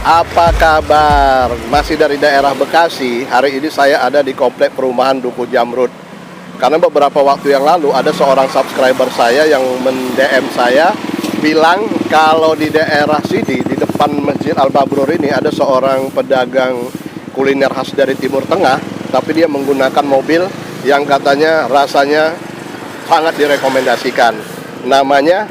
Apa kabar? Masih dari daerah Bekasi. Hari ini saya ada di komplek perumahan Duku Jamrud. Karena beberapa waktu yang lalu ada seorang subscriber saya yang men-DM saya bilang kalau di daerah sini, di depan Masjid Al-Mabrur ini ada seorang pedagang kuliner khas dari Timur Tengah, tapi dia menggunakan mobil yang katanya rasanya sangat direkomendasikan. Namanya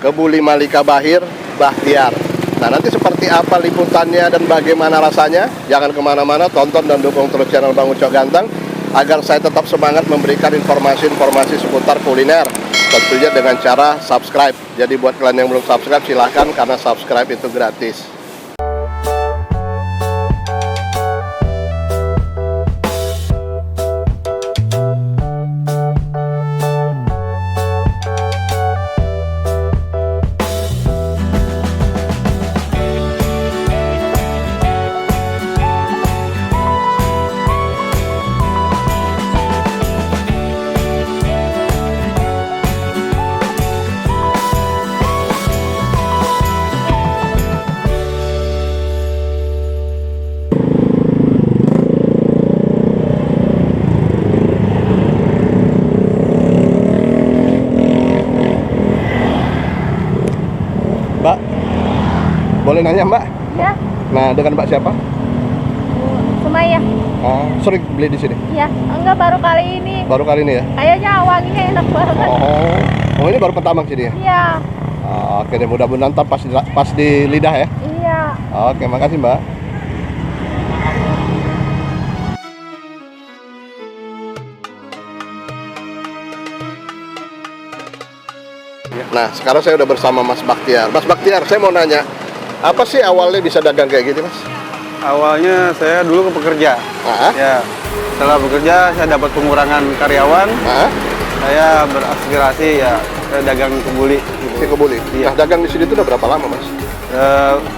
Kebuli Malika Bahtiar. Nah, nanti seperti apa liputannya dan bagaimana rasanya? Jangan kemana-mana, tonton dan dukung terus channel Bang Uco Ganteng agar saya tetap semangat memberikan informasi-informasi seputar kuliner. Tentunya dengan cara subscribe. Jadi buat kalian yang belum subscribe, silahkan karena subscribe itu gratis. Mbak, boleh nanya Mbak? Ya, Nah, dengan Mbak siapa? Sumaya. Sering beli di sini? Ya, enggak baru kali ini. Baru kali ini ya? Kayaknya wanginya enak banget. Oh, ini baru pertama sini ya? Iya, Oke deh, mudah-mudahan ntar pas di lidah ya. iya. Oke, makasih Mbak. Nah, sekarang saya udah bersama Mas Bahtiar. Mas Bahtiar, saya mau nanya, apa sih awalnya bisa dagang kayak gini, Mas? Awalnya saya dulu pekerja. Ya, setelah bekerja saya dapat pengurangan karyawan. Saya beraspirasi ya, saya dagang kebuli. Si kebuli. Iya. Nah, dagang di sini itu udah berapa lama, Mas?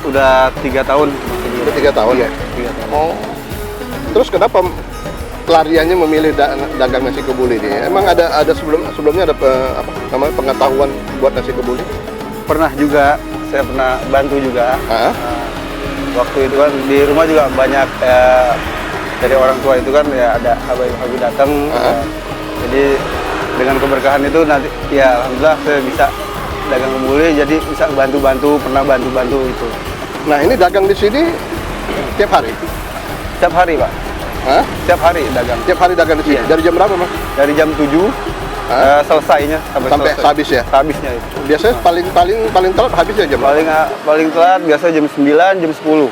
Udah 3 tahun. Udah 3 tahun ya? 3 tahun. Oh. Terus kenapa pelariannya memilih dagang nasi kebuli ini? Emang ada sebelumnya ada pengetahuan buat nasi kebuli? Pernah juga, saya pernah bantu juga. Waktu itu kan di rumah juga banyak dari orang tua itu kan ya ada habaib datang. Jadi dengan keberkahan itu nanti ya alhamdulillah saya bisa dagang kebuli, jadi bisa pernah bantu itu. Nah, ini dagang di sini tiap hari? Setiap hari, Pak. Setiap hari dagang. Tiap hari dagang di sini? Iya. Dari jam berapa, Mas? Dari jam 7 selesainya sampai selesai. habis ya? Habisnya itu. Biasanya paling telat habisnya jam berapa? Paling telat biasa jam 9, jam 10.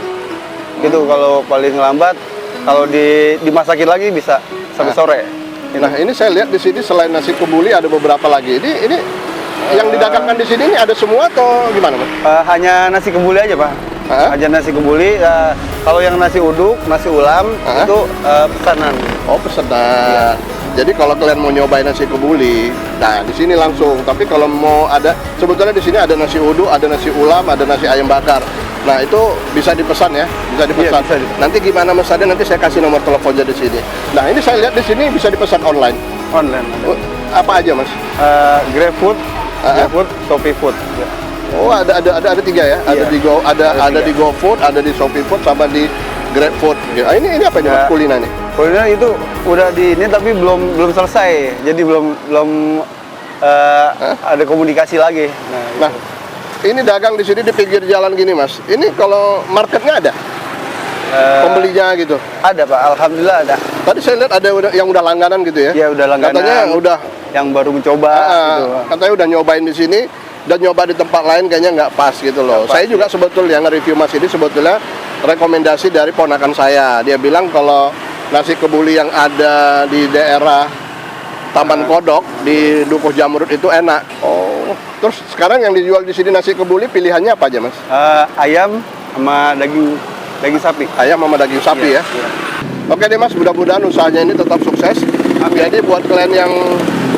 Gitu. Kalau paling lambat kalau dimasakin lagi bisa sampai sore. Nah, ini saya lihat di sini selain nasi kebuli ada beberapa lagi. Ini yang didagangkan di sini ini ada semua atau gimana, Mas? Hanya nasi kebuli aja, Pak. Hanya nasi kebuli. Kalau yang nasi uduk, nasi ulam itu pesanan. Oh, pesanan. Jadi kalau kalian mau nyobain nasi kebuli, nah di sini langsung. Tapi kalau mau ada, sebetulnya di sini ada nasi uduk, ada nasi ulam, ada nasi ayam bakar. Nah, itu bisa dipesan ya, bisa dipesan. Iya, bisa. Nanti gimana mesannya, nanti saya kasih nomor teleponnya di sini. Nah, ini saya lihat di sini bisa dipesan online. Online. Apa aja, Mas? GrabFood, ShopeeFood. Ya. Oh, ada 3 ya? Ada Iya. ada di GoFood, ada di ShopeeFood, sama di GrabFood. Ini apa ini, Mas, kuliner nih? Kuliner itu udah di ini tapi belum selesai. Jadi belum ada komunikasi lagi. Nah, ini dagang di sini di pinggir jalan gini, Mas. Ini kalau marketnya ada? Pembelinya gitu? Ada, Pak. Alhamdulillah ada. Tadi saya lihat ada yang udah langganan gitu ya? Iya, udah langganan. Katanya udah yang baru mencoba gitu. Katanya udah nyobain di sini dan nyoba di tempat lain kayaknya nggak pas gitu loh. Saya juga sebetulnya nge-review Mas ini sebetulnya rekomendasi dari ponakan saya. Dia bilang kalau nasi kebuli yang ada di daerah Taman Kodok di Dukuh Jamrud itu enak. Oh, terus sekarang yang dijual di sini nasi kebuli pilihannya apa aja, Mas? Ayam sama daging sapi. Ayam sama daging sapi ya. Iya. Oke deh, Mas, mudah-mudahan usahanya ini tetap sukses. Jadi buat kalian yang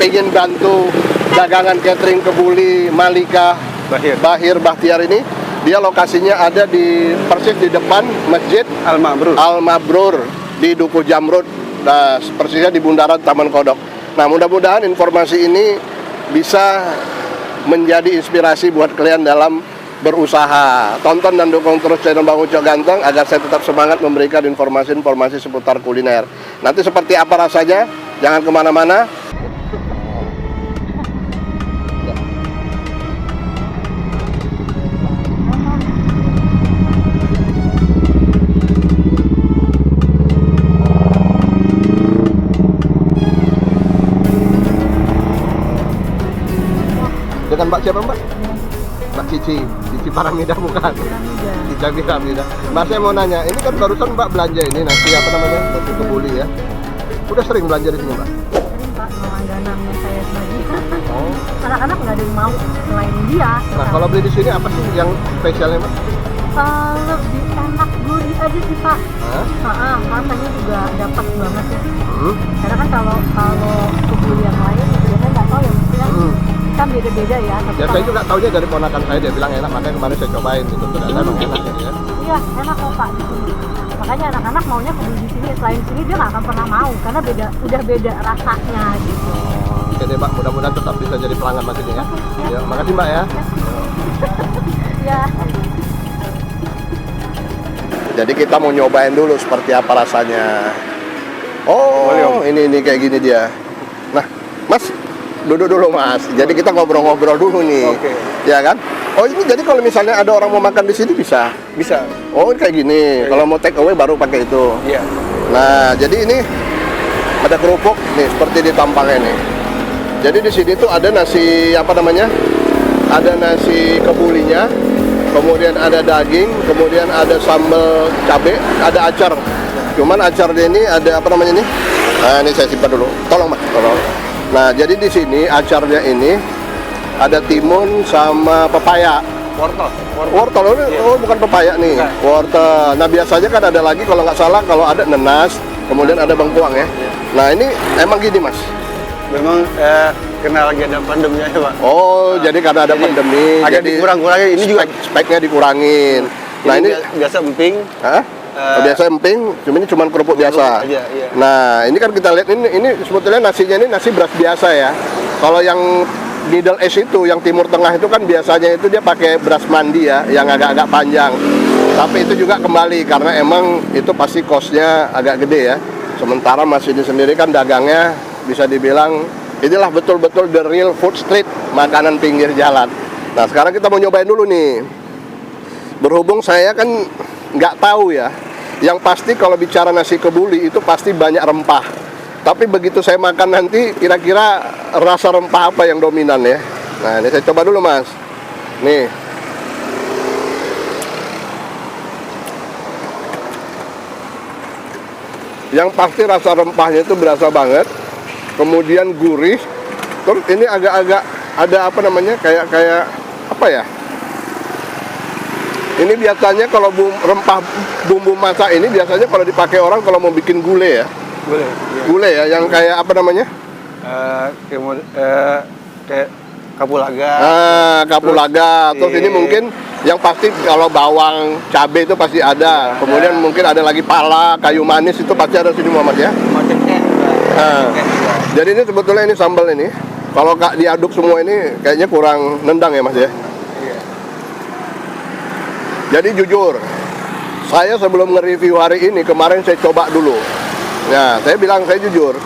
pengen bantu dagangan catering kebuli Malika Bahtiar ini, dia lokasinya ada di persis di depan Masjid Al-Mabrur di Dukuh Jamrud. Nah, persisnya di bundaran Taman Kodok. Nah, mudah-mudahan informasi ini bisa menjadi inspirasi buat kalian dalam berusaha. Tonton dan dukung terus channel Bang Ucok Ganteng agar saya tetap semangat memberikan informasi-informasi seputar kuliner. Nanti seperti apa rasanya, jangan kemana-mana. Dengan Mbak siapa Mbak? Mbak Cici Paramida bukan? Cici Paramida. Mbak saya mau nanya, ini kan barusan Mbak belanja ini nasi apa namanya? Nasi kebuli ya. Udah sering belanja di sini Mbak? Sering Pak, langganannya saya sebagian. Oh. Anak-anak nggak ada yang mau selain dia. Nah kalau beli di sini apa sih yang spesialnya Mbak? Lebih enak gurih aja sih Pak. Hah? Rasanya juga dapat banget ya. Hmm. Karena kan kalau kebuli yang lain itu biasanya nggak tahu ya, maksudnya kan beda-beda ya. Tapi Ya saya juga taunya dari ponakan saya, dia bilang enak, makanya kemarin saya cobain gitu. Ternyata emang enak ya. Iya, enak kok Pak di sini. Makanya anak-anak maunya kebuli di sini. Selain sini dia nggak akan pernah mau karena udah beda rasanya gitu. Oke deh Mbak, mudah-mudahan tetap bisa jadi pelanggan Mas ini ya. Ya, makasih Mbak ya. Ya. Jadi kita mau nyobain dulu seperti apa rasanya. Oh, ini kayak gini dia. Nah, Mas, duduk dulu Mas. Jadi kita ngobrol-ngobrol dulu nih. Oke. Ya kan? Oh, ini jadi kalau misalnya ada orang mau makan di sini bisa. Bisa. Oh, ini kayak gini. Kalau mau take away baru pakai itu. Iya. Nah, jadi ini ada kerupuk nih seperti di tampangnya nih. Jadi di sini tuh ada nasi apa namanya? Ada nasi kebulinya, kemudian ada daging, kemudian ada sambal cabe, ada acar. Cuman acarnya ini ada apa namanya nih? Nah, ini saya simpan dulu. Tolong Mas, tolong. Nah, jadi di sini acarnya ini ada timun sama pepaya. Wortel. Wortel, oh bukan pepaya nih. Bukan. Wortel. Nah, biasanya kan ada lagi kalau nggak salah kalau ada nenas, kemudian ada bengkuang ya. Nah, ini emang gini Mas. Memang karena lagi ada pandeminya ya Pak. Oh, jadi karena ada pandemi, agak jadi dikurang-kurangin. Ini juga speknya dikurangin. Nah, ini biasa emping. Hah? Biasa emping, cuma kerupuk biasa. Aja, iya. Nah, ini kan kita lihat ini sebetulnya nasinya ini nasi beras biasa ya. Kalau yang Middle East itu, yang Timur Tengah itu kan biasanya itu dia pakai beras mandi ya, yang agak-agak panjang. Tapi itu juga kembali karena emang itu pasti cost-nya agak gede ya. Sementara Mas ini sendiri kan dagangnya bisa dibilang inilah betul-betul the real food street, makanan pinggir jalan. Nah, sekarang kita mau nyobain dulu nih. Berhubung saya kan nggak tahu ya. Yang pasti kalau bicara nasi kebuli itu pasti banyak rempah. Tapi begitu saya makan nanti kira-kira rasa rempah apa yang dominan ya. Nah, ini saya coba dulu Mas. Nih. Yang pasti rasa rempahnya itu berasa banget. Kemudian gurih. Terus ini agak-agak ada apa namanya? Kayak apa ya? Ini biasanya kalau rempah bumbu masak ini biasanya kalau dipakai orang kalau mau bikin gulai ya. Boleh. Iya. Gulai ya, yang kayak apa namanya? Kayak kapulaga. Kapulaga. Terus ini mungkin yang pasti kalau bawang, cabai itu pasti ada. Kemudian mungkin ada lagi pala, kayu manis itu pasti ada sini Muhammad ya. Macamnya. Jadi ini sebetulnya ini sambal ini. Kalau diaduk semua ini kayaknya kurang nendang ya Mas ya. Iya. Jadi jujur, saya sebelum nge-review hari ini, kemarin saya coba dulu. Nah, saya bilang saya jujur,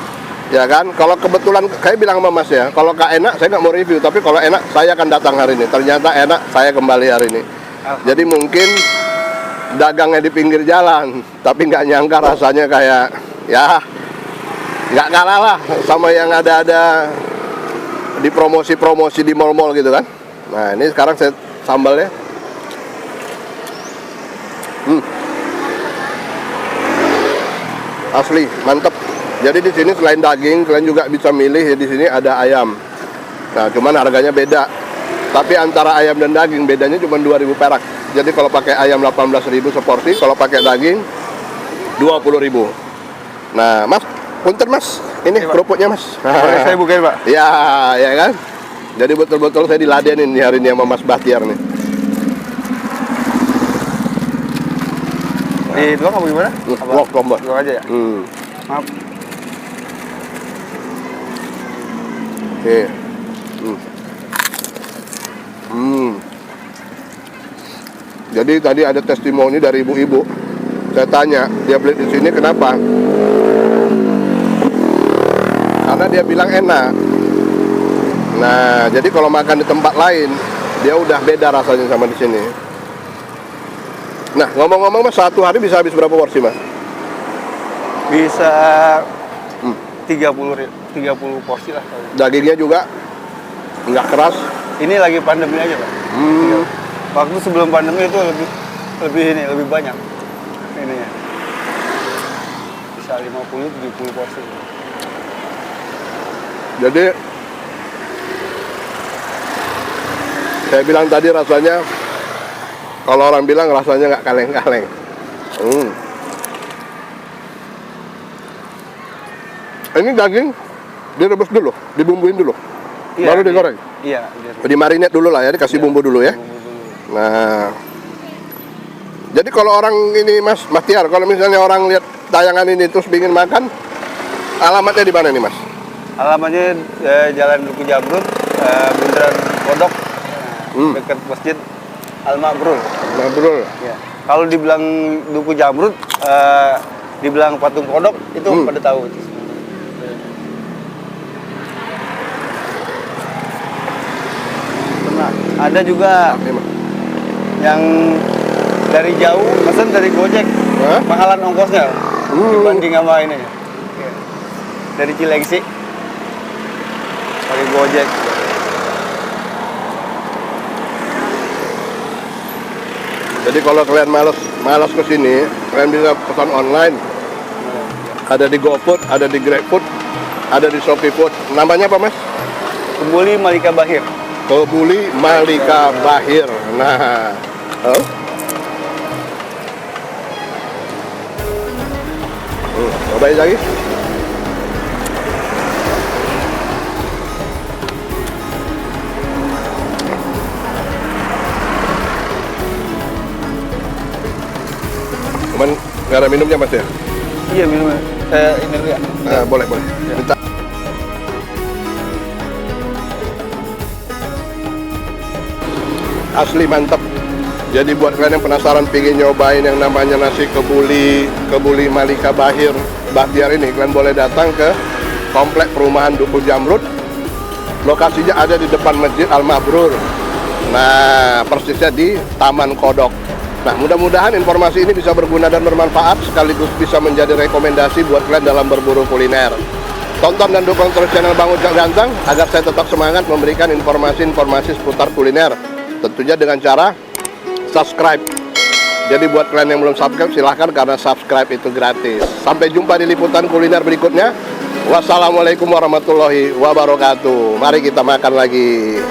ya kan. Kalau kebetulan, saya bilang sama Mas ya, kalau nggak enak, saya nggak mau review. Tapi kalau enak, saya akan datang hari ini. Ternyata enak, saya kembali hari ini. Jadi mungkin dagangnya di pinggir jalan, tapi nggak nyangka rasanya kayak, ya nggak kalah lah sama yang ada di promosi-promosi di mall-mall gitu kan. Nah, ini sekarang saya sambalnya. Asli, mantep. Jadi di sini selain daging, kalian juga bisa milih ya, di sini ada ayam. Nah, cuman harganya beda. Tapi antara ayam dan daging bedanya cuma 2.000 perak. Jadi kalau pakai ayam 18.000 seporsi, kalau pakai daging 20.000. Nah, Mas, punten Mas. Ini kerupuknya Mas. Boleh saya bukain Pak? Ya, ya kan. Jadi betul-betul saya diladenin nih hari ini sama Mas Bahtiar nih. Di tuang apa gimana? Wok tombol. Tuang aja ya? Maaf. Oke. Jadi tadi ada testimoni dari ibu-ibu. Saya tanya, dia beli di sini kenapa? Karena dia bilang enak. Nah, jadi kalau makan di tempat lain, dia udah beda rasanya sama di sini. Nah, ngomong-ngomong Mas, satu hari bisa habis berapa porsi Mas? Bisa 30 porsi lah. Dagingnya juga nggak keras. Ini lagi pandemi aja Pak. Waktu sebelum pandemi itu lebih banyak. Ini ya. Bisa 50-70 porsi. Jadi saya bilang tadi rasanya, kalau orang bilang rasanya nggak kaleng-kaleng. Ini daging direbus dulu, dibumbuin dulu, baru digoreng. Iya. Dimarinate dulu lah ya, dikasih bumbu dulu ya. Nah, jadi kalau orang ini Mas Tiar, kalau misalnya orang lihat tayangan ini terus ingin makan, alamatnya di mana nih Mas? Alamatnya Jalan Duku Jamrut, Bundaran Kodok, dekat Masjid Al-Mabrur. Mabrur. Ya. Kalau dibilang Duku Jamrut, dibilang Patung Kodok, itu pada tahu. Pernah. Ada juga yang dari jauh, pesan dari Gojek, mahalan ongkosnya dibanding sama ini. Ya. Dari Cilengsi, dari Gojek. Jadi kalau kalian malas ke sini, kalian bisa pesan online. Ada di GoFood, ada di GrabFood, ada di Shopee Food. Namanya apa Mas? Kebuli Malika Bahir. Kebuli Malika Bahir. Nah, cobain lagi. Cuman nggak ada minumnya Mas ya? Iya minumnya. Ini dulu ya. Boleh. Minta. Asli mantap. Jadi buat kalian yang penasaran pengen nyobain yang namanya nasi kebuli Malika Bahir ini, kalian boleh datang ke komplek perumahan Duku Jamrut. Lokasinya ada di depan Masjid Al-Mabrur. Nah, persisnya di Taman Kodok. Nah, mudah-mudahan informasi ini bisa berguna dan bermanfaat, sekaligus bisa menjadi rekomendasi buat kalian dalam berburu kuliner. Tonton dan dukung terus channel Bang Ujak Ganteng agar saya tetap semangat memberikan informasi-informasi seputar kuliner. Tentunya dengan cara subscribe. Jadi buat kalian yang belum subscribe, silahkan, karena subscribe itu gratis. Sampai jumpa di liputan kuliner berikutnya. Wassalamualaikum warahmatullahi wabarakatuh. Mari kita makan lagi.